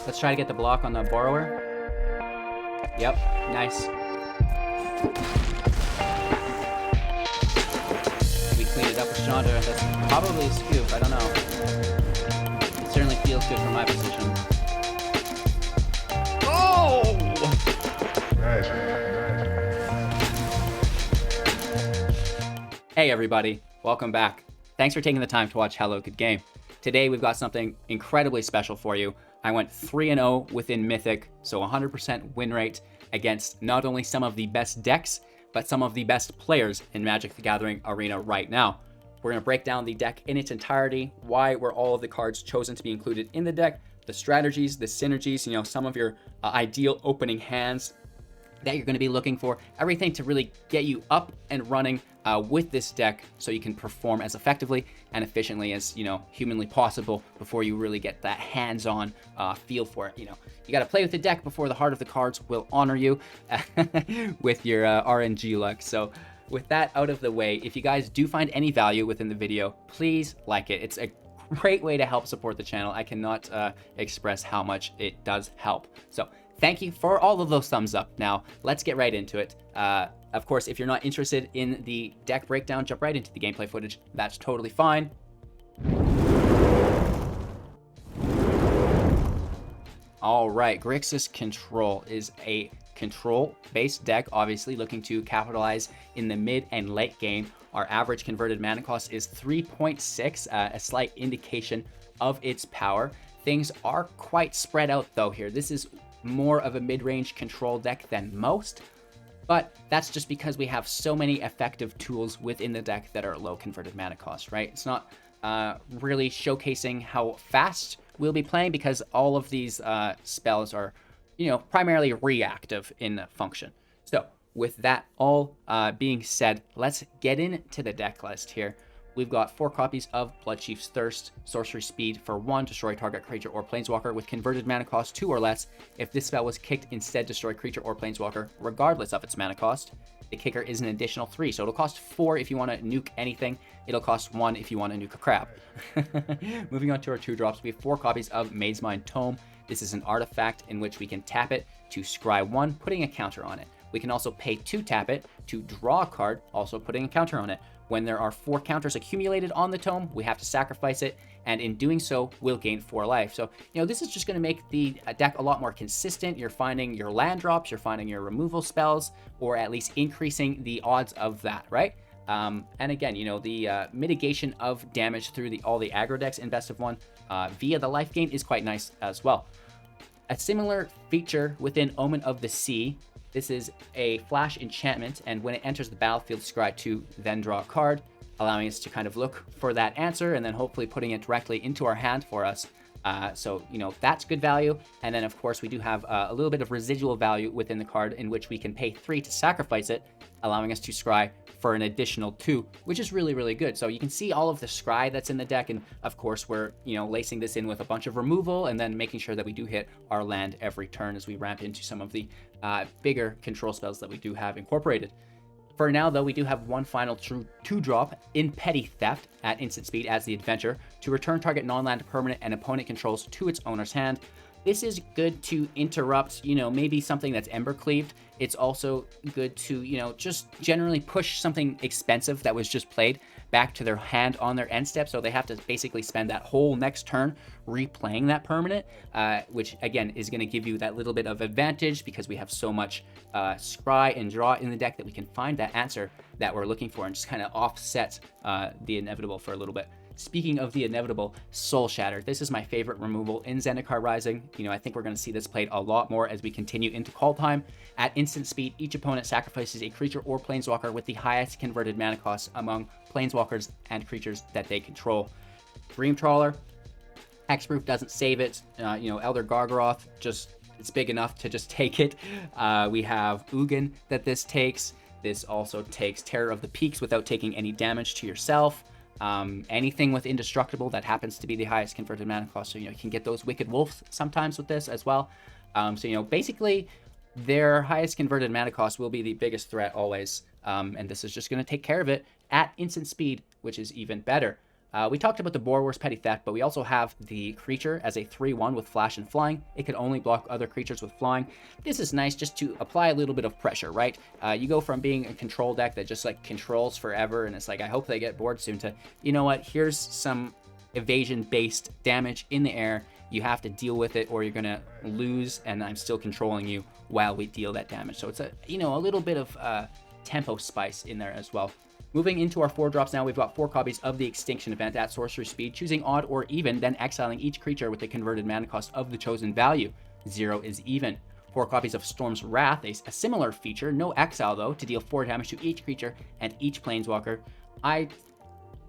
Let's try to get the block on the Borrower. Yep, nice. We cleaned it up with Chandra. That's probably a scoop, I don't know. It certainly feels good from my position. Oh! Nice. Hey everybody, welcome back. Thanks for taking the time to watch Hello Good Game. Today we've got something incredibly special for you. I went 3-0 within Mythic, so 100% win rate against not only some of the best decks, but some of the best players in Magic the Gathering Arena right now. We're going to break down the deck in its entirety, why were all of the cards chosen to be included in the deck, the strategies, the synergies, some of your ideal opening hands that you're going to be looking for, everything to really get you up and running with this deck so you can perform as effectively and efficiently as humanly possible before you really get that hands-on feel for it. You got to play with the deck before the heart of the cards will honor you with your RNG luck. So with that out of the way, if you guys do find any value within the video, please like it. It's a great way to help support the channel. I cannot express how much it does help. So thank you for all of those thumbs up. Now, let's get right into it. Of course, if you're not interested in the deck breakdown, jump right into the gameplay footage. That's totally fine. All right, Grixis Control is a control-based deck, obviously looking to capitalize in the mid and late game. Our average converted mana cost is 3.6, a slight indication of its power. Things are quite spread out though here. This is more of a mid-range control deck than most, but that's just because we have so many effective tools within the deck that are low converted mana cost, right? It's not really showcasing how fast we'll be playing because all of these spells are, primarily reactive in function. So with that all being said, let's get into the deck list here. We've got 4 copies of Bloodchief's Thirst, sorcery speed for 1, destroy target creature or planeswalker with converted mana cost 2 or less. If this spell was kicked, instead destroy creature or planeswalker, regardless of its mana cost. The kicker is an additional 3, so it'll cost 4 if you want to nuke anything. It'll cost 1 if you want to nuke a crab. Moving on to our 2-drops, we have 4 copies of Mazemind Tome. This is an artifact in which we can tap it to scry 1, putting a counter on it. We can also pay 2 tap it to draw a card, also putting a counter on it. When there are 4 counters accumulated on the tome, we have to sacrifice it, and in doing so, we'll gain 4 life. So, this is just going to make the deck a lot more consistent. You're finding your land drops, you're finding your removal spells, or at least increasing the odds of that, right? And again, the mitigation of damage through all the aggro decks in Best of 1 via the life gain is quite nice as well. A similar feature within Omen of the Sea. This is a flash enchantment, and when it enters the battlefield, scry 2, then draw a card, allowing us to kind of look for that answer and then hopefully putting it directly into our hand for us. So, that's good value. And then, of course, we do have a little bit of residual value within the card in which we can pay 3 to sacrifice it, allowing us to scry for an additional 2, which is really, really good. So you can see all of the scry that's in the deck. And of course, we're, lacing this in with a bunch of removal and then making sure that we do hit our land every turn as we ramp into some of the bigger control spells that we do have incorporated. For now, though, we do have one final 2-drop in Petty Theft at instant speed as the adventure to return target non-land permanent and opponent controls to its owner's hand. This is good to interrupt, maybe something that's Ember Cleaved. It's also good to, just generally push something expensive that was just played back to their hand on their end step. So they have to basically spend that whole next turn replaying that permanent, which again is going to give you that little bit of advantage because we have so much scry and draw in the deck that we can find that answer that we're looking for and just kind of offset the inevitable for a little bit. Speaking of the inevitable, Soul Shatter. This is my favorite removal in Zendikar Rising. I think we're going to see this played a lot more as we continue into call time. At instant speed, each opponent sacrifices a creature or planeswalker with the highest converted mana cost among planeswalkers and creatures that they control. Dream Trawler, Hexproof doesn't save it. Elder Gargaroth, it's big enough to just take it. We have Ugin that this takes. This also takes Terror of the Peaks without taking any damage to yourself. Anything with Indestructible that happens to be the highest converted mana cost. So, you can get those Wicked Wolves sometimes with this as well. Basically, their highest converted mana cost will be the biggest threat always. And this is just going to take care of it at instant speed, which is even better. We talked about the Borrower's Petty Theft, but we also have the creature as a 3/1 with flash and flying. It can only block other creatures with flying. This is nice just to apply a little bit of pressure, right? You go from being a control deck that just like controls forever, and it's like, I hope they get bored soon, to, you know what, here's some evasion-based damage in the air. You have to deal with it or you're gonna lose, and I'm still controlling you while we deal that damage. So it's a, you know, a little bit of tempo spice in there as well. Moving into our 4-drops now, we've got 4 copies of the Extinction Event at sorcery speed, choosing odd or even, then exiling each creature with the converted mana cost of the chosen value. 0 is even. 4 copies of Storm's Wrath, a similar feature, no exile though, to deal 4 damage to each creature and each planeswalker. I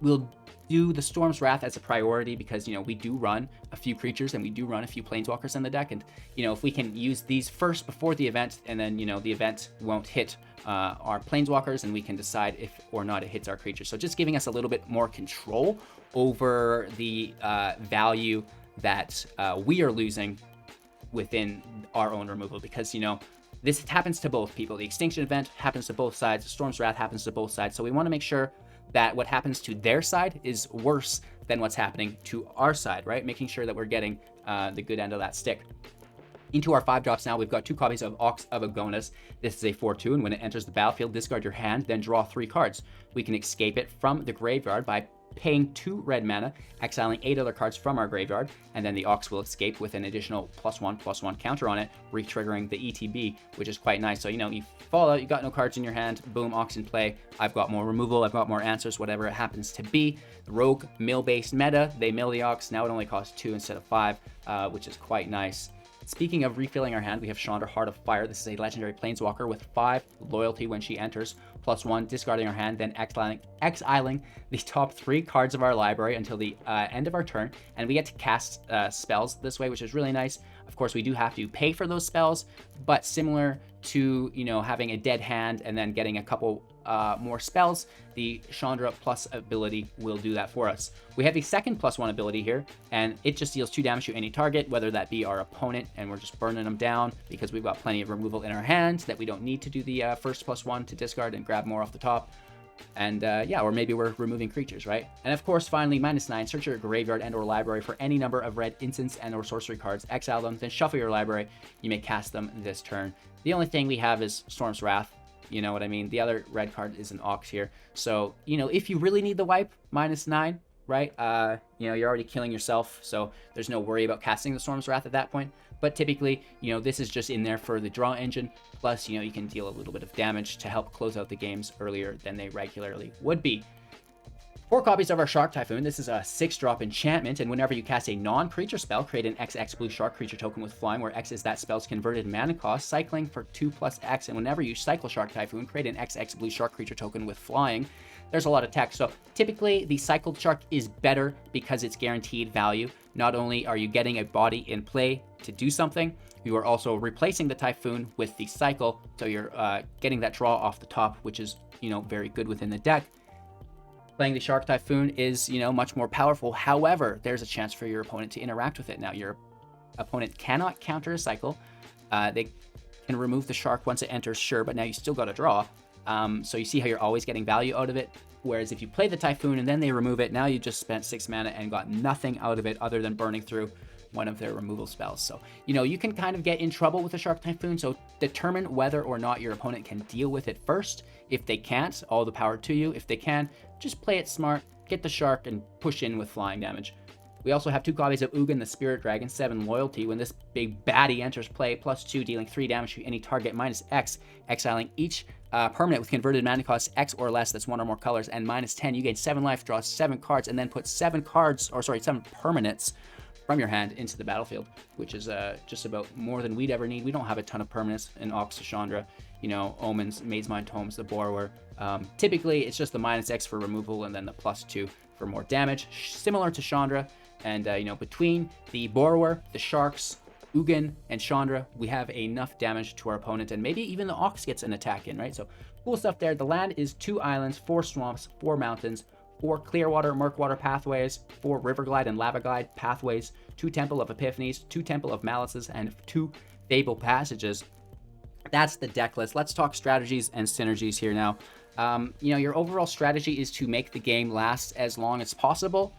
will do the Storm's Wrath as a priority because, you know, we do run a few creatures and we do run a few planeswalkers in the deck, and, you know, if we can use these first before the event, and then, you know, the event won't hit our planeswalkers, and we can decide if or not it hits our creatures. So just giving us a little bit more control over the value that we are losing within our own removal, because, you know, this happens to both people. The Extinction Event happens to both sides. The Storm's Wrath happens to both sides. So we want to make sure that what happens to their side is worse than what's happening to our side, right? Making sure that we're getting the good end of that stick. Into our 5-drops now, we've got 2 copies of Ox of Agonas. This is a 4/2, and when it enters the battlefield, discard your hand, then draw 3 cards. We can escape it from the graveyard by paying 2 red mana, exiling 8 other cards from our graveyard, and then the Ox will escape with an additional +1/+1 counter on it, re-triggering the ETB, which is quite nice. So, you know, you fall out, you got no cards in your hand, boom, Ox in play. I've got more removal, I've got more answers, whatever it happens to be. The Rogue mill-based meta, they mill the Ox. Now it only costs 2 instead of 5, which is quite nice. Speaking of refilling our hand, we have Chandra, Heart of Fire. This is a legendary planeswalker with 5 loyalty when she enters, +1, discarding our hand, then exiling the top 3 cards of our library until the end of our turn, and we get to cast spells this way, which is really nice. Of course, we do have to pay for those spells, but similar to, you know, having a dead hand and then getting a couple more spells, the Chandra plus ability will do that for us. We have the second +1 ability here, and it just deals 2 damage to any target, whether that be our opponent, and we're just burning them down because we've got plenty of removal in our hand that we don't need to do the first +1 to discard and grab more off the top. And yeah, or maybe we're removing creatures, right? And of course, finally, -9, search your graveyard and or library for any number of red instants and or sorcery cards, exile them, then shuffle your library. You may cast them this turn. The only thing we have is Storm's Wrath. You know what I mean? The other red card is an Ox here. So, you know, if you really need the wipe, -9, right? You know, you're already killing yourself, so there's no worry about casting the Storm's Wrath at that point. But typically, you know, this is just in there for the draw engine. Plus, you know, you can deal a little bit of damage to help close out the games earlier than they regularly would be. 4 copies of our Shark Typhoon. This is a 6-drop enchantment, and whenever you cast a non-creature spell, create an XX blue shark creature token with flying, where X is that spell's converted mana cost, cycling for 2+X, and whenever you cycle Shark Typhoon, create an XX blue shark creature token with flying. There's a lot of text, so typically the cycled shark is better because it's guaranteed value. Not only are you getting a body in play to do something, you are also replacing the Typhoon with the cycle, so you're getting that draw off the top, which is, you know, very good within the deck. Playing the Shark Typhoon is, you know, much more powerful. However, there's a chance for your opponent to interact with it. Now, your opponent cannot counter a cycle. They can remove the shark once it enters, sure, but now you still got to draw. So you see how you're always getting value out of it. Whereas if you play the Typhoon and then they remove it, now you just spent 6 mana and got nothing out of it other than burning through one of their removal spells. So, you know, you can kind of get in trouble with the Shark Typhoon, so determine whether or not your opponent can deal with it first. If they can't, all the power to you. If they can, just play it smart, get the shark, and push in with flying damage. We also have 2 copies of Ugin, the Spirit Dragon, 7 loyalty. When this big baddie enters play, +2, dealing 3 damage to any target, -X, exiling each permanent with converted mana cost X or less, that's 1 or more colors, and -10, you gain 7 life, draw 7 cards, and then put 7 permanents from your hand into the battlefield, which is just about more than we'd ever need. We don't have a ton of permanents in Ox of Chandra, you know, Omens, Mazemind Tomes, the Borrower. Typically, it's just the -X for removal and then the +2 for more damage, similar to Chandra. And, you know, between the Borrower, the Sharks, Ugin, and Chandra, we have enough damage to our opponent, and maybe even the Ox gets an attack in, right? So, cool stuff there. The land is 2 islands, 4 swamps, 4 mountains, 4 Clearwater, Murkwater Pathways, 4 Riverglide and Lavaglide Pathways, 2 Temple of Epiphanies, 2 Temple of Malices, and 2 Fabled Passages. That's the deck list. Let's talk strategies and synergies here now. You know, your overall strategy is to make the game last as long as possible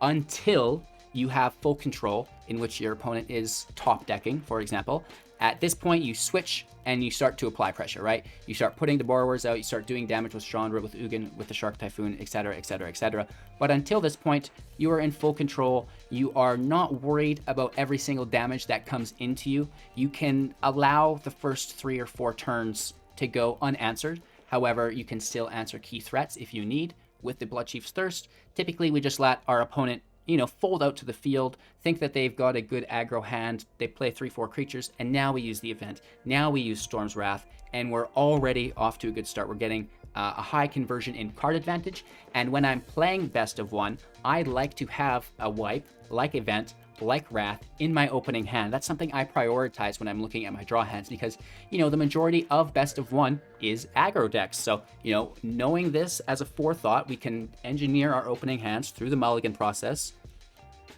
until you have full control, in which your opponent is top decking, for example. At this point, you switch and you start to apply pressure, right? You start putting the borrowers out, you start doing damage with Chandra, with Ugin, with the Shark Typhoon, etc., etc., etc. But until this point, you are in full control. You are not worried about every single damage that comes into you. You can allow the first 3 or 4 turns to go unanswered. However, you can still answer key threats if you need. With the Bloodchief's Thirst, typically we just let our opponent, you know, fold out to the field, think that they've got a good aggro hand, they play 3-4 creatures, and now we use the event. Now we use Storm's Wrath, and we're already off to a good start. We're getting a high conversion in card advantage, and when I'm playing best of one, I like to have a wipe, like event, like Wrath, in my opening hand. That's something I prioritize when I'm looking at my draw hands, because, you know, the majority of best of one is aggro decks. So, you know, knowing this as a forethought, we can engineer our opening hands through the mulligan process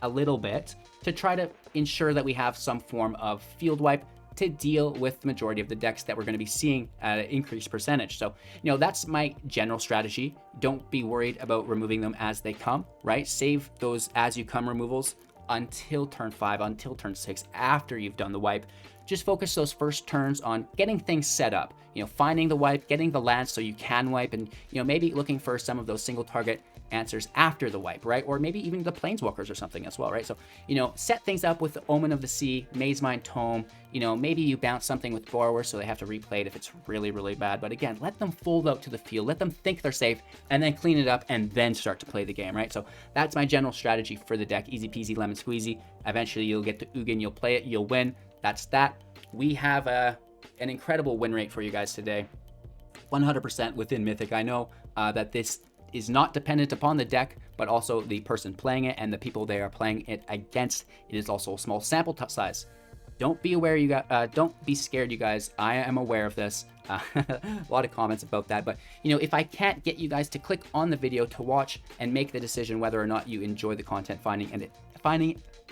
a little bit to try to ensure that we have some form of field wipe to deal with the majority of the decks that we're going to be seeing at an increased percentage. So, you know, that's my general strategy. Don't be worried about removing them as they come, right? Save those as you come removals until turn 5, until turn 6, after you've done the wipe. Just focus those first turns on getting things set up, you know, finding the wipe, getting the lands so you can wipe, and, you know, maybe looking for some of those single target answers after the wipe, right? Or maybe even the planeswalkers or something as well, right? So, you know, set things up with the Omen of the Sea, Mazemind Tome. You know, maybe you bounce something with Borrower so they have to replay it if it's really, really bad. But again, let them fold out to the field, let them think they're safe, and then clean it up and then start to play the game, right? So that's my general strategy for the deck. Easy peasy, lemon squeezy. Eventually you'll get to Ugin, you'll play it, you'll win. That's that. We have an incredible win rate for you guys today. 100% within Mythic. I know that this is not dependent upon the deck, but also the person playing it and the people they are playing it against. It is also a small sample size. Don't be aware, you guys. Don't be scared, you guys. I am aware of this. A lot of comments about that, but you know, if I can't get you guys to click on the video to watch and make the decision whether or not you enjoy the content,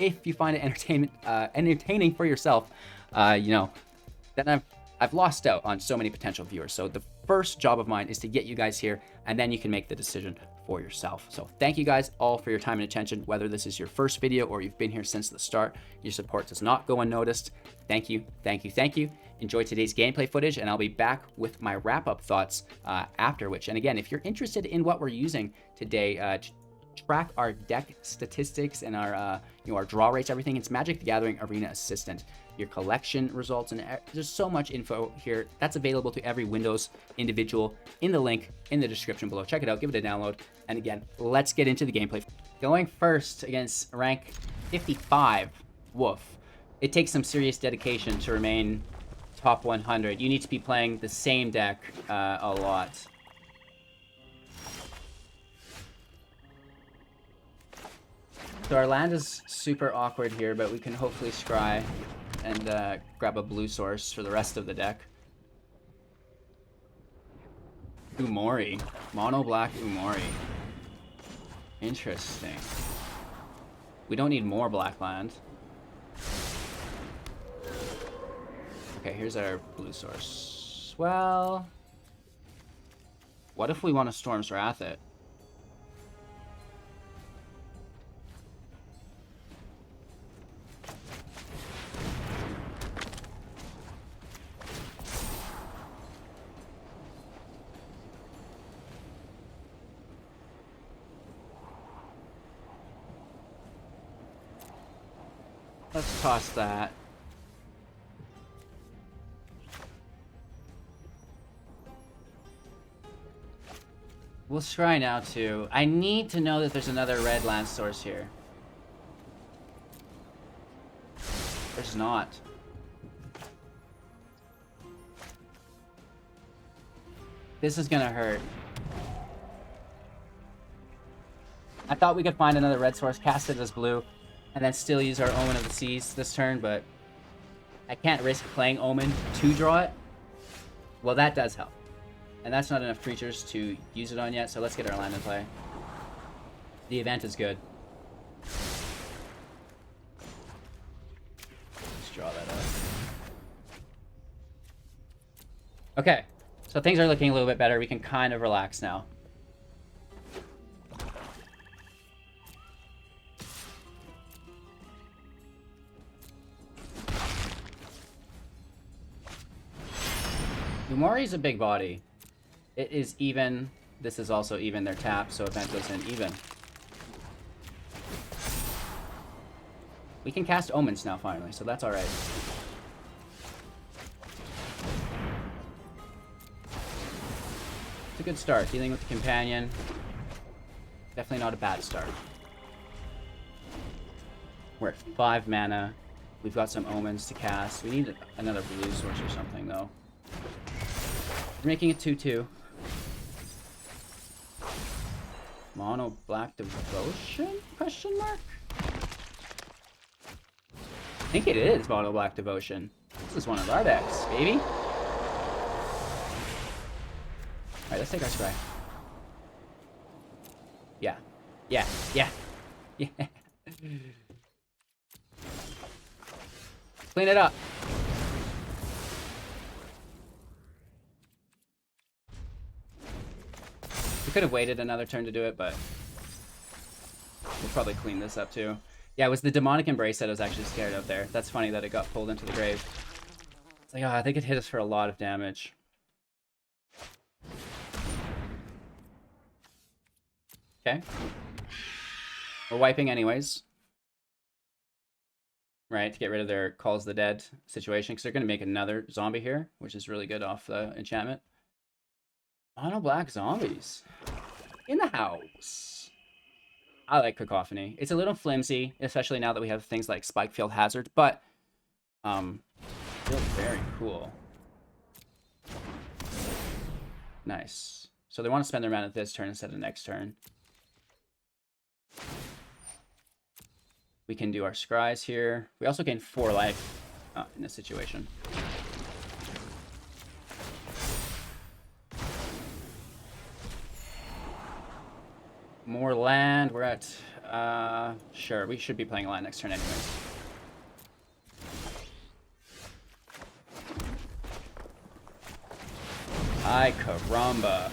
if you find it entertaining for yourself, you know, then I've lost out on so many potential viewers. So the first job of mine is to get you guys here, and then you can make the decision for yourself. So thank you guys all for your time and attention, whether this is your first video or you've been here since the start. Your support does not go unnoticed. Thank you, thank you, thank you. Enjoy today's gameplay footage, and I'll be back with my wrap-up thoughts after which. And again, if you're interested in what we're using today, track our deck statistics and our you know, our draw rates, everything, it's Magic the Gathering Arena Assistant. Your collection results, and there's so much info here that's available to every Windows individual in the link in the description below. Check it out, give it a download, and again, let's get into the gameplay. Going first against rank 55, woof. It takes some serious dedication to remain top 100. You need to be playing the same deck a lot. So our land is super awkward here, but we can hopefully scry and grab a blue source for the rest of the deck. Umori. Mono black Umori. Interesting. We don't need more black land. Okay, here's our blue source. Well, what if we want to Storm's Wrath it? Let's toss that. We'll scry now too. I need to know that there's another red land source here. There's not. This is gonna hurt. I thought we could find another red source, cast it as blue, and then still use our Omen of the Seas this turn, but I can't risk playing Omen to draw it. Well, that does help. And that's not enough creatures to use it on yet, so let's get our land in play. The event is good. Let's draw that up. Okay, so So things are looking a little bit better. We can kind of relax now. Umori's a big body. It is even. This is also even their tap, so event goes in even. We can cast Omens now, finally, so that's alright. It's a good start. Dealing with the companion. Definitely not a bad start. We're at 5 mana. We've got some Omens to cast. We need another blue source or something, though. We're making it 2-2. Mono Black Devotion? Question mark? I think it is Mono Black Devotion. This is one of our decks, baby. Alright, let's take our scry. Yeah. Yeah. Yeah. Yeah. Clean it up. We could have waited another turn to do it, but we'll probably clean this up too. Yeah, it was the Demonic Embrace that I was actually scared of there. That's funny that it got pulled into the grave. It's like, oh, I think it hit us for a lot of damage. Okay. We're wiping anyways. Right, to get rid of their Calls the Dead situation, because they're going to make another zombie here, which is really good off the enchantment. Mono black zombies. In the house. I like Cacophony. It's a little flimsy, especially now that we have things like Spikefield Hazard, but still very cool. Nice. So they want to spend their mana this turn instead of next turn. We can do our scries here. We also gain 4 life in this situation. More land. We're at... sure, we should be playing land next turn anyways. Ay, caramba.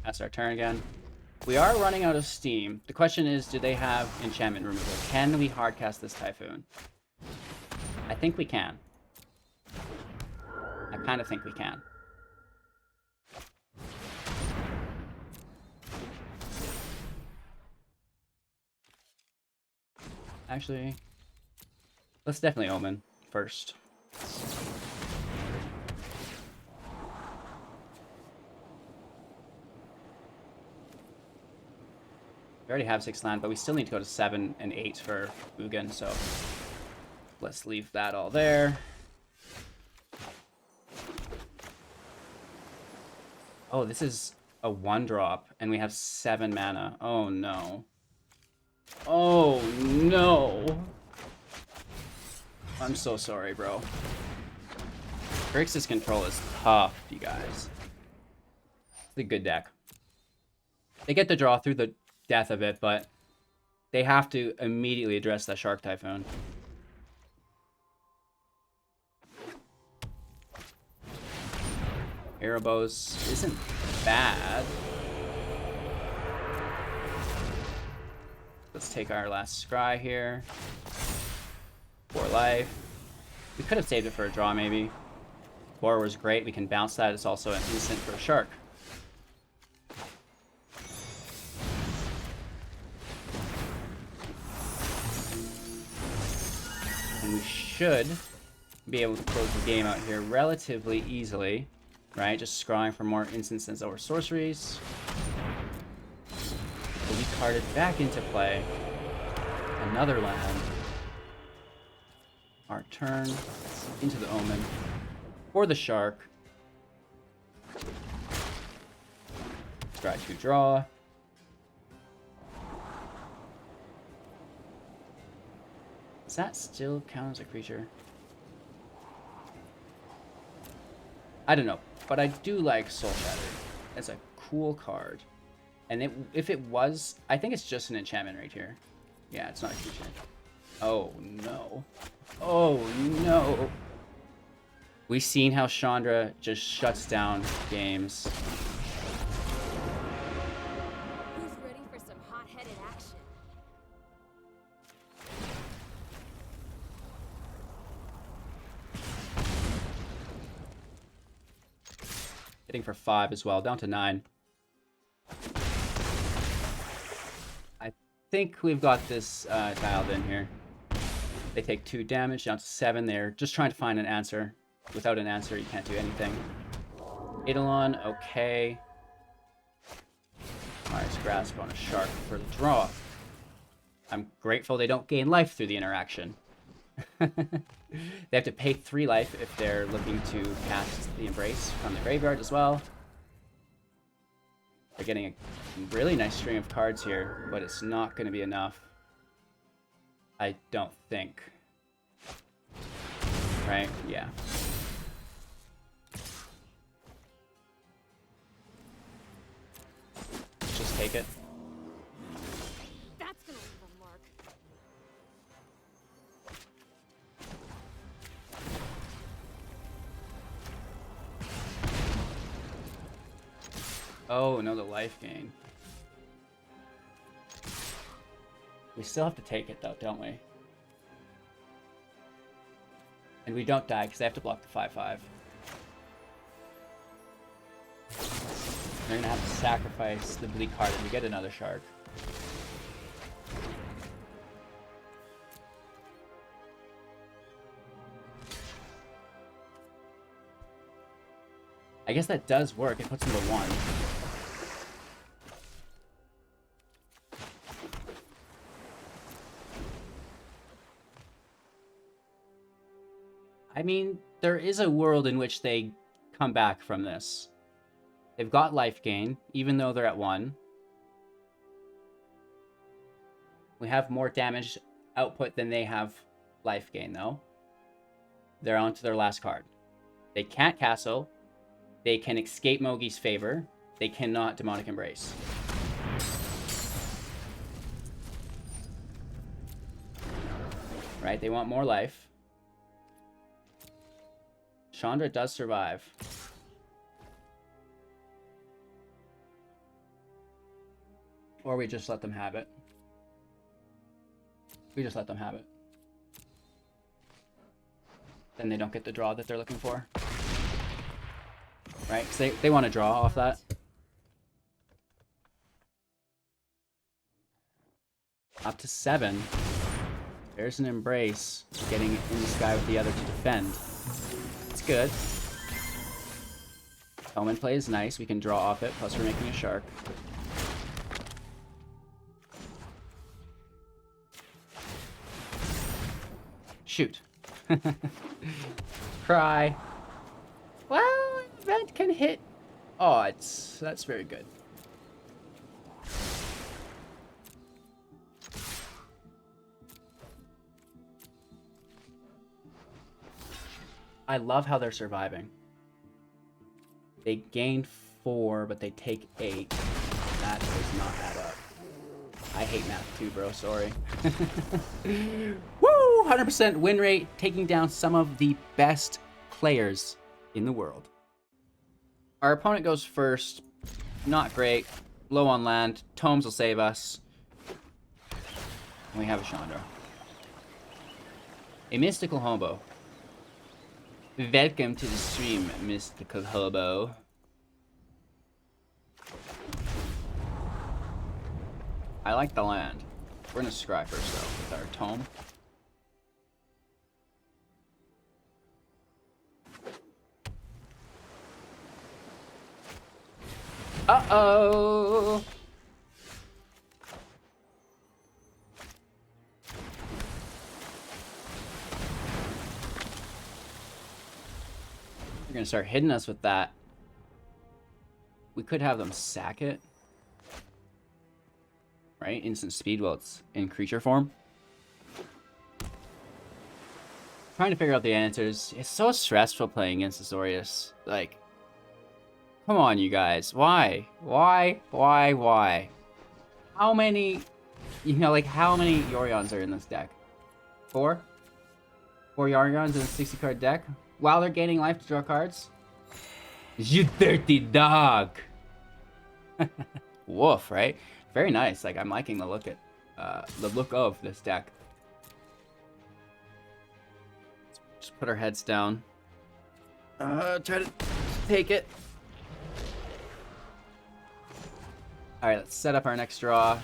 That's our turn again. We are running out of steam. The question is, do they have enchantment removal? Can we hardcast this Typhoon? I think we can. I kind of think we can. Actually, let's definitely Omen first. We already have 6 land, but we still need to go to 7 and 8 for Ugin, so let's leave that all there. Oh, this is a 1-drop, and we have 7 mana. Oh, no. Oh, no. I'm so sorry, bro. Grixis control is tough, you guys. It's a good deck. They get the draw through the death of it, but they have to immediately address that Shark Typhoon. Erebos isn't bad. Let's take our last scry here. 4 life. We could have saved it for a draw, maybe. Borrower's great. We can bounce that. It's also an instant for a shark. And we should be able to close the game out here relatively easily. Right? Just scrying for more instances or sorceries. Will be carded back into play. Another land. Our turn into the Omen. For the shark. Try to draw. Does that still count as a creature? I don't know, but I do like Soul Shatter. It's a cool card. And if it was, I think it's just an enchantment right here. Yeah, it's not a creature. Oh, no. Oh, no. We've seen how Chandra just shuts down games. Who's ready for some hot-headed action? Hitting for 5 as well, down to 9. I think we've got this dialed in here. They take 2 damage, down to 7. They're just trying to find an answer. Without an answer, you can't do anything. Eidolon, okay. Myers Grasp on a Shark for the draw. I'm grateful they don't gain life through the interaction. They have to pay 3 life if they're looking to cast the Embrace from the graveyard as well. They're getting a really nice string of cards here, but it's not going to be enough. I don't think. Right? Yeah. Just take it. That's gonna leave a mark. Oh, another life gain. We still have to take it though, don't we? And we don't die because they have to block the 5/5. They're gonna have to sacrifice the bleak card and we get another Shark. I guess that does work. It puts them to 1. I mean, there is a world in which they come back from this. They've got life gain, even though they're at 1. We have more damage output than they have life gain, though. They're on to their last card. They can't castle. They can escape Mogi's favor. They cannot Demonic Embrace. Right? They want more life. Chandra does survive. Or we just let them have it. We just let them have it. Then they don't get the draw that they're looking for. Right? Because they want to draw off that. Up to 7. There's an Embrace. Getting in the sky with the other to defend. It's good. Omen play is nice. We can draw off it. Plus we're making a Shark. Shoot. Cry. Well, event can hit odds. That's very good. I love how they're surviving. They gained 4, but they take 8. That does not add up. I hate math too, bro. Sorry. Woo! 100% win rate, taking down some of the best players in the world. Our opponent goes first. Not great. Low on land. Tomes will save us. And we have a Chandra. A mystical hobo. Welcome to the stream, mystical hobo. I like the land. We're gonna scry first though with our tome. Uh-oh! They're gonna start hitting us with that. We could have them sack it. Right? Instant speed while it's in creature form. Trying to figure out the answers. It's so stressful playing against Azorius. Like, come on, you guys. Why? Why? How many, you know, like, how many Yorions are in this deck? 4? 4 Yorions in a 60-card deck? while they're gaining life to draw cards. You dirty dog! Woof, right? Very nice. Like, I'm liking the look of this deck. Just put our heads down. Try to take it. Alright, let's set up our next draw.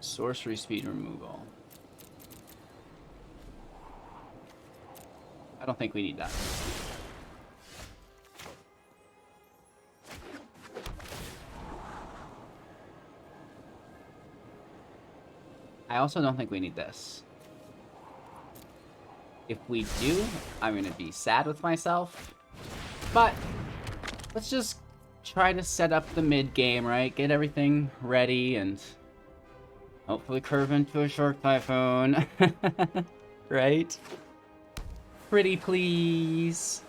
Sorcery speed removal. I don't think we need that. I also don't think we need this. If we do, I'm gonna be sad with myself. But let's just try to set up the mid game, right? Get everything ready and hopefully curve into a Shark Typhoon. Right? Pretty please.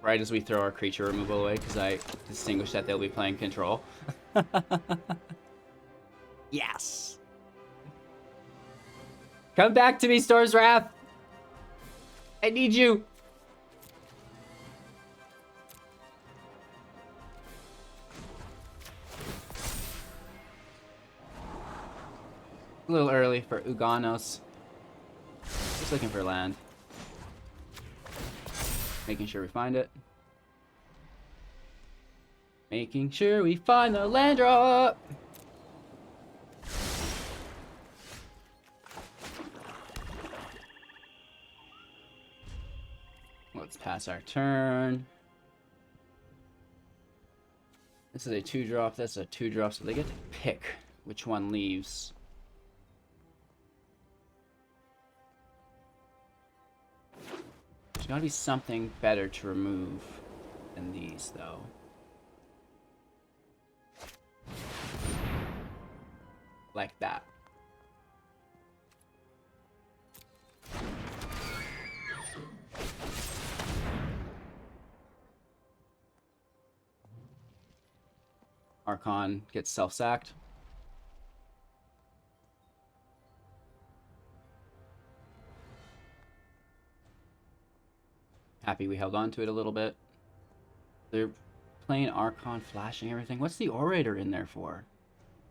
Right as we throw our creature removal away, because I distinguished that they'll be playing control. Yes! Come back to me, Storm's Wrath! I need you! A little early for Agonas. Just looking for land. Making sure we find it. Making sure we find the land drop! Let's pass our turn. This is a 2-drop, that's a 2-drop, so they get to pick which one leaves. There's gotta be something better to remove than these, though. Like that. Archon gets self-sacked. Happy we held on to it a little bit. They're playing Archon, flashing everything. What's the Orator in there for?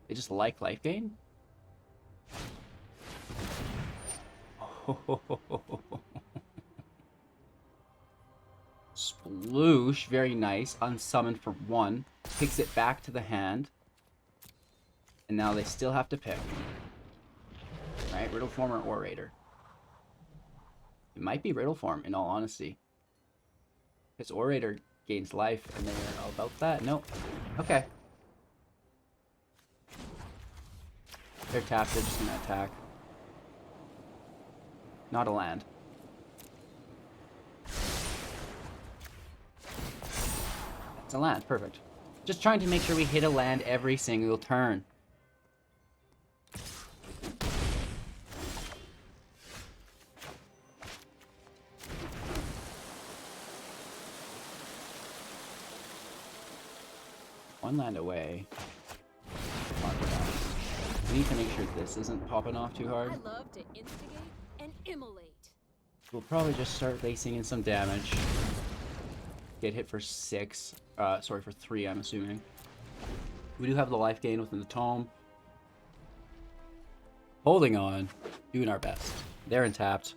They just like life gain? Sploosh, very nice. Unsummoned for 1. Picks it back to the hand. And now they still have to pick. Right, Riddle Form or Orator. It might be Riddle Form, in all honesty. Because Orator gains life, and they're all about that. Nope. Okay. They're tapped, they're just gonna attack. Not a land. It's a land, perfect. Just trying to make sure we hit a land every single turn. One land away. We need to make sure this isn't popping off too hard. I love to instigate and immolate. We'll probably just start lacing in some damage. Get hit for 6. Sorry, for 3, I'm assuming. We do have the life gain within the tome. Holding on. Doing our best. They're untapped.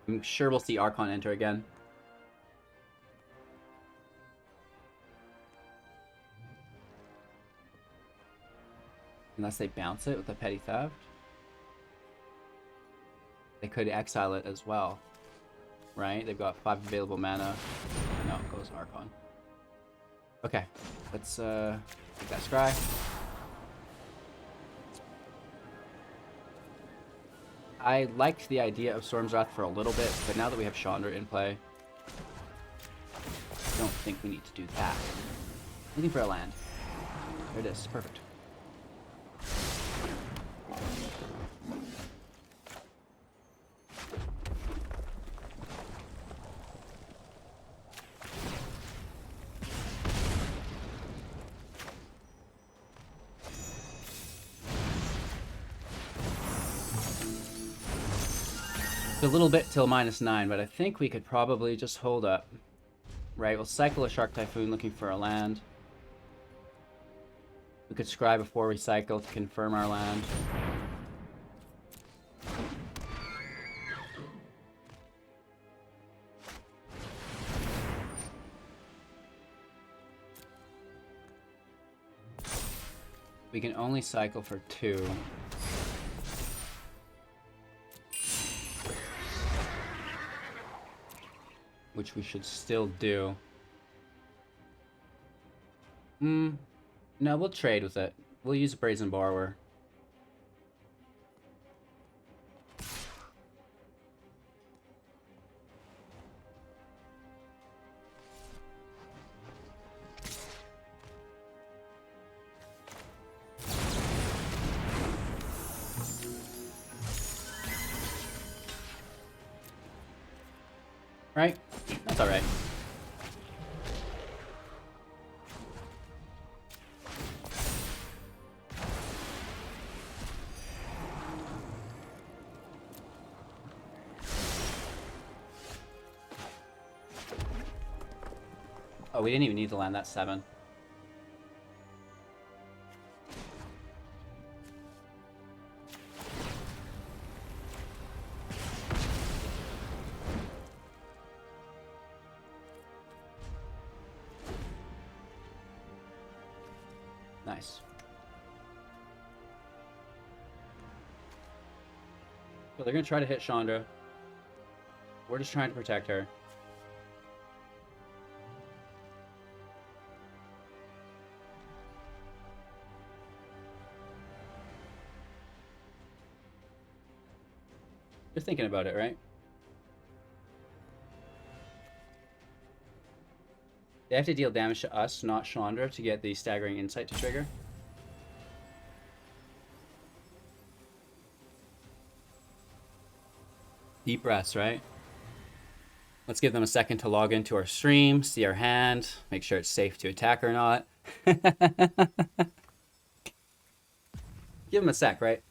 I'm sure we'll see Archon enter again. Unless they bounce it with a Petty Theft. They could exile it as well. Right? They've got 5 available mana. No, it goes Archon. Okay. Let's take that scry. I liked the idea of Storm's Wrath for a little bit, but now that we have Chandra in play, I don't think we need to do that. Looking for a land. There it is. Perfect. a little bit till -9, but I think we could probably just hold up. Right, we'll cycle a Shark Typhoon looking for a land. We could scry before we cycle to confirm our land. We can only cycle for 2. Which we should still do. No, we'll trade with it. We'll use Brazen Borrower. Right? That's alright. Oh, we didn't even need to land that 7. Nice. So they're gonna try to hit Chandra. We're just trying to protect her. You're thinking about it, right? They have to deal damage to us, not Chandra, to get the Staggering Insight to trigger. Deep breaths, right? Let's give them a second to log into our stream, see our hand, make sure it's safe to attack or not. Give them a sec, right?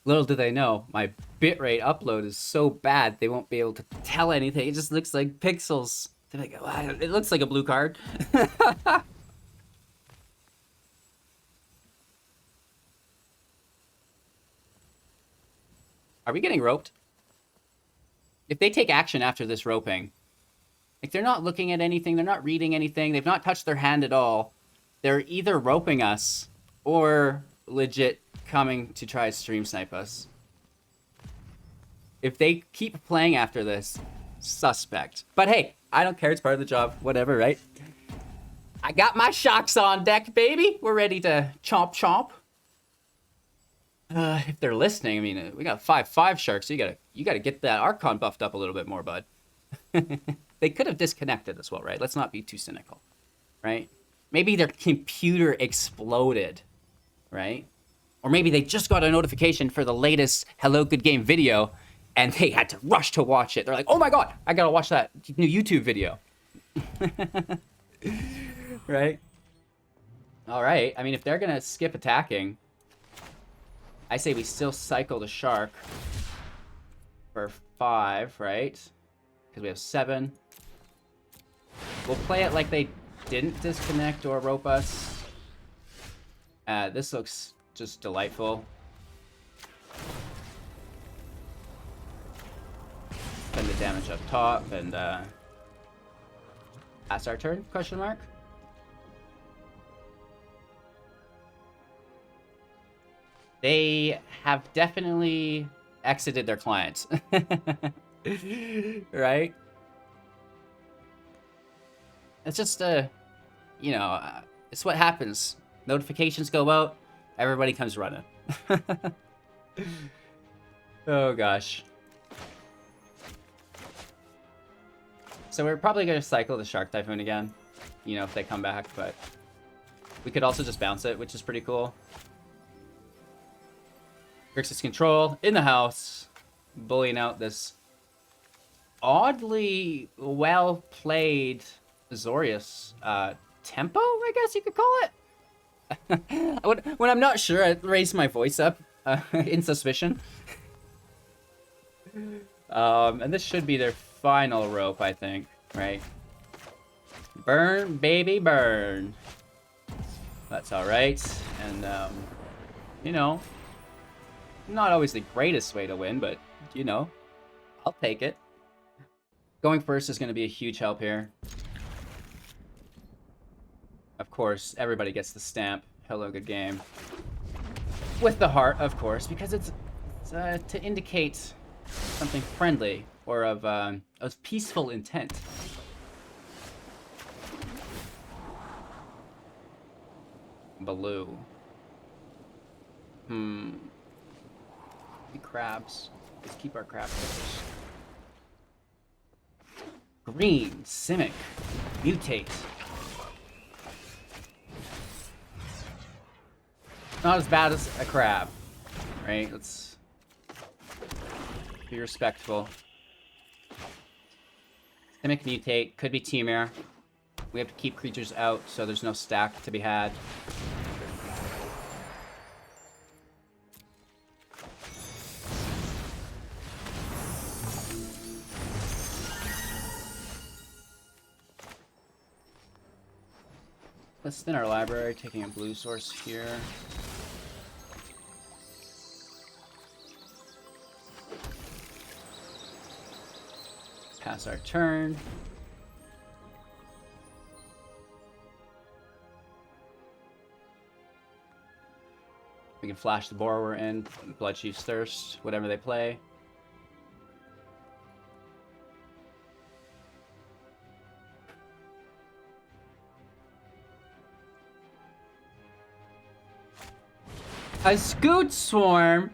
Little do they know, my bitrate upload is so bad they won't be able to tell anything. It just looks like pixels. They're like, wow, it looks like a blue card. Are we getting roped? If they take action after this roping, like they're not looking at anything, they're not reading anything, they've not touched their hand at all. They're either roping us or legit coming to try to stream snipe us. If they keep playing after this, suspect. But hey, I don't care, it's part of the job, whatever, right? I got my shocks on deck, baby. We're ready to chomp chomp. If they're listening, I mean, we got 5/5 sharks, so you gotta get that Archon buffed up a little bit more, bud. They could have disconnected as well, right? Let's not be too cynical, right? Maybe their computer exploded, right? Or maybe they just got a notification for the latest Hello Good Game video, and they had to rush to watch it. They're like, oh my god, I gotta watch that new YouTube video. Right? Alright, I mean, if they're gonna skip attacking, I say we still cycle the shark for 5, right? Because we have 7. We'll play it like they didn't disconnect or rope us. This looks just delightful. Spend the damage up top and that's our turn? Question mark. They have definitely exited their clients. Right? It's just you know, it's what happens. Notifications go out, everybody comes running. Oh gosh. So we're probably gonna cycle the Shark Typhoon again, you know, if they come back, but we could also just bounce it, which is pretty cool. Grixis control in the house, bullying out this oddly well played Azorius tempo, I guess you could call it. When I'm not sure, I raise my voice up in suspicion. And this should be their final rope, I think, right? Burn, baby, burn. That's alright. And, you know, not always the greatest way to win, but, you know, I'll take it. Going first is going to be a huge help here. Of course, everybody gets the stamp. Hello, good game. With the heart, of course, because it's to indicate something friendly or of peaceful intent. Blue. Be crabs. Let's keep our crabs first. Green. Simic. Mutate. Not as bad as a crab, right? Let's be respectful. Simic mutate, could be Temur. We have to keep creatures out, so there's no stack to be had. Let's spin our library, taking a blue source here. Pass our turn. We can flash the Borrower in, Bloodchief's Thirst, whatever they play. A Scoot Swarm!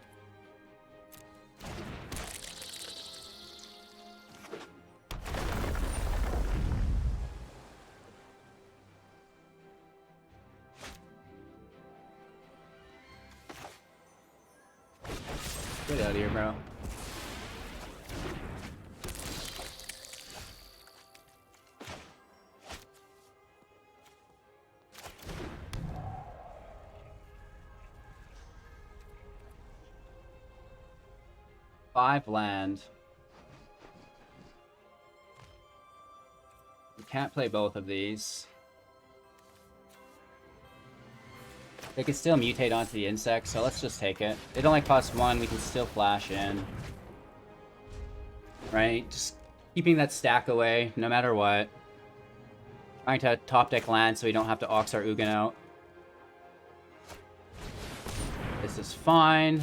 Get out of here, bro. Five land. We can't play both of these. They can still mutate onto the insect, so let's just take it. It only costs one, we can still flash in. Right? Just keeping that stack away, no matter what. Trying to top deck land so we don't have to Ox our Ugin out. This is fine.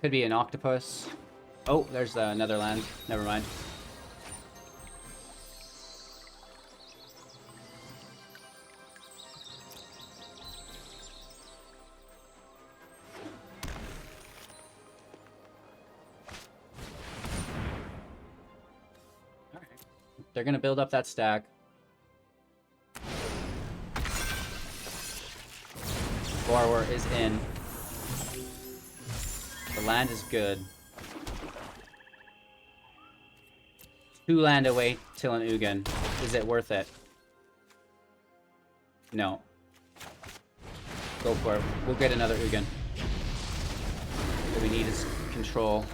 Could be an octopus. Oh, there's another land. Never mind. Alright. They're gonna build up that stack. Borrower is in. The land is good. 2 land away till an Ugin. Is it worth it? No. Go for it. We'll get another Ugin. What we need is control.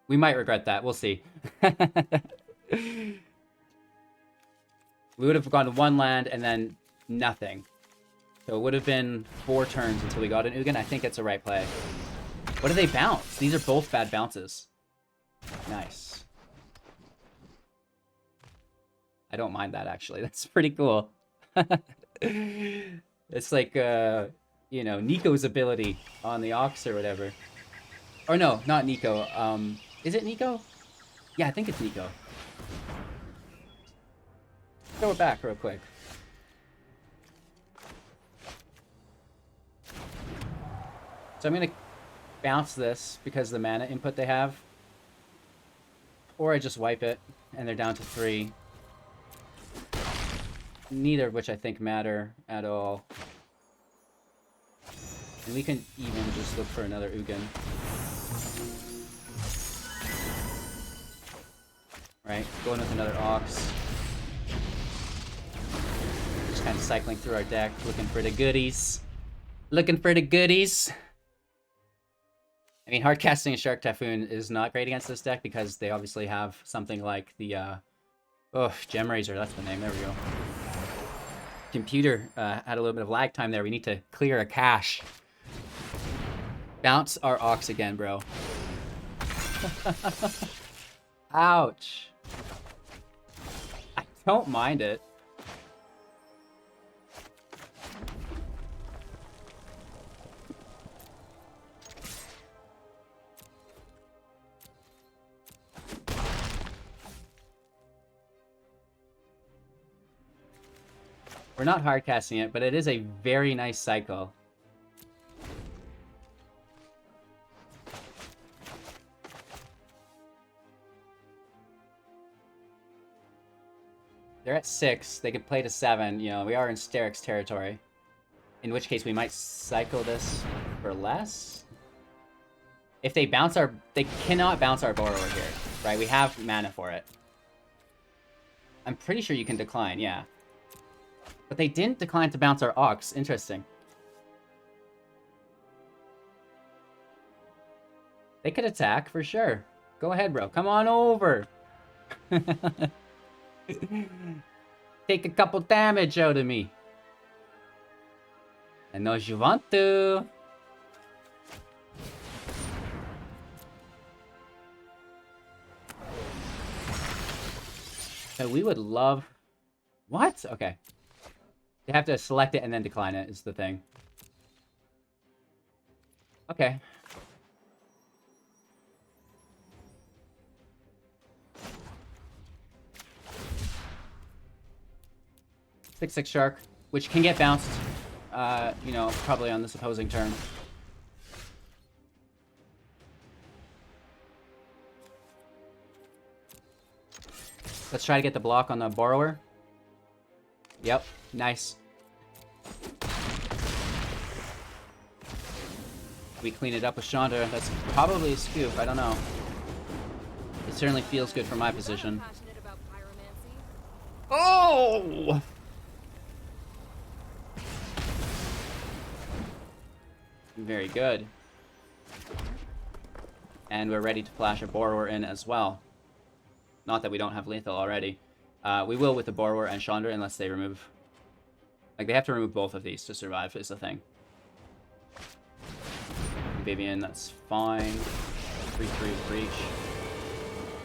We might regret that. We'll see. We would have gone 1 land and then nothing. So it would have been 4 turns until we got an Ugin. I think it's the right play. What do they bounce? These are both bad bounces. Nice. I don't mind that, actually. That's pretty cool. It's like, you know, Nico's ability on the Ox or whatever. Or no, not Nico. Is it Nico? Yeah, I think it's Nico. Throw it back real quick. So I'm going to bounce this because of the mana input they have. Or I just wipe it, and they're down to 3. Neither of which I think matter at all. And we can even just look for another Ugin. Right, going with another Ox. Just kind of cycling through our deck, looking for the goodies. Looking for the goodies. I mean, hard casting a Shark Typhoon is not great against this deck because they obviously have something like the, Gem Razor, that's the name, there we go. Computer had a little bit of lag time there. We need to clear a cache. Bounce our Ox again, bro. Ouch. I don't mind it. We're not hard casting it, but it is a very nice cycle. They're at 6. They could play to 7. You know, we are in Steric's territory. In which case, we might cycle this for less. If they bounce our... They cannot bounce our Borrower here, right? We have mana for it. I'm pretty sure you can decline, yeah. But they didn't decline to bounce our Ox. Interesting. They could attack, for sure. Go ahead, bro. Come on over. Take a couple damage out of me. I know you want to. So we would love... What? Okay. You have to select it and then decline it is the thing. Okay. 6/6 Shark, which can get bounced, you know, probably on this opposing turn. Let's try to get the block on the Borrower. Yep, nice. We clean it up with Chandra. That's probably a scoop, I don't know. It certainly feels good from my position. Oh! Very good. And we're ready to flash a Borrower in as well. Not that we don't have lethal already. We will with the Borrower and Chandra unless they remove... Like, they have to remove both of these to survive, is the thing. Vivian, that's fine. 3/3 Breach.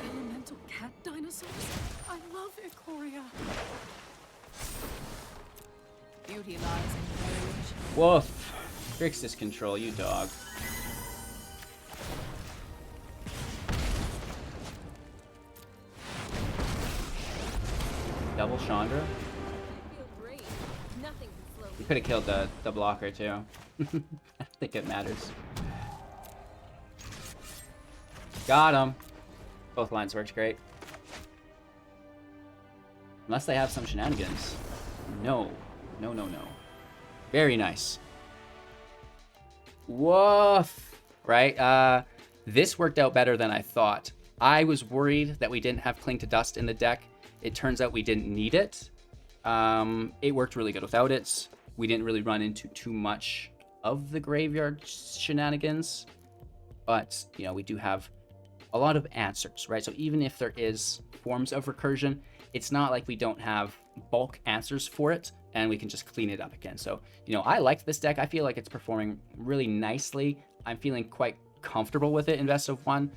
Elemental cat dinosaurs? I love Ikoria. Beauty lies in variation. Woof. Grixis control, you dog. Double Chandra? We could have killed the blocker too. I don't think it matters. Got him. Both lines worked great. Unless they have some shenanigans. No. No, no, no. Very nice. Woof. Right? This worked out better than I thought. I was worried that we didn't have Cling to Dust in the deck. It turns out we didn't need it. It worked really good without it. We didn't really run into too much of the graveyard shenanigans. But, you know, we do have a lot of answers, right? So even if there is forms of recursion, it's not like we don't have bulk answers for it, and we can just clean it up again. So, you know, I like this deck. I feel like it's performing really nicely. I'm feeling quite comfortable with it in best of one.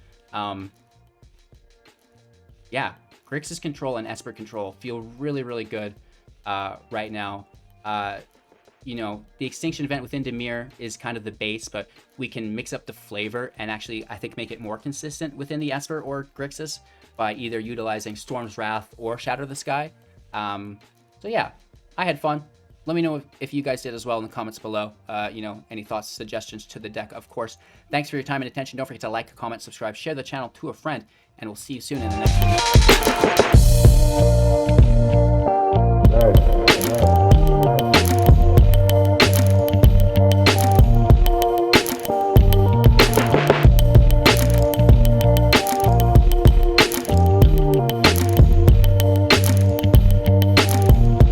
Yeah, Grixis control and Esper control feel really, really good right now. You know, the Extinction Event within Dimir is kind of the base, but we can mix up the flavor and actually, I think, make it more consistent within the Esper or Grixis by either utilizing Storm's Wrath or Shatter the Sky. So yeah, I had fun. Let me know if you guys did as well in the comments below. You know, any thoughts, suggestions to the deck, of course. Thanks for your time and attention. Don't forget to like, comment, subscribe, share the channel to a friend, and we'll see you soon in the next video. Nice.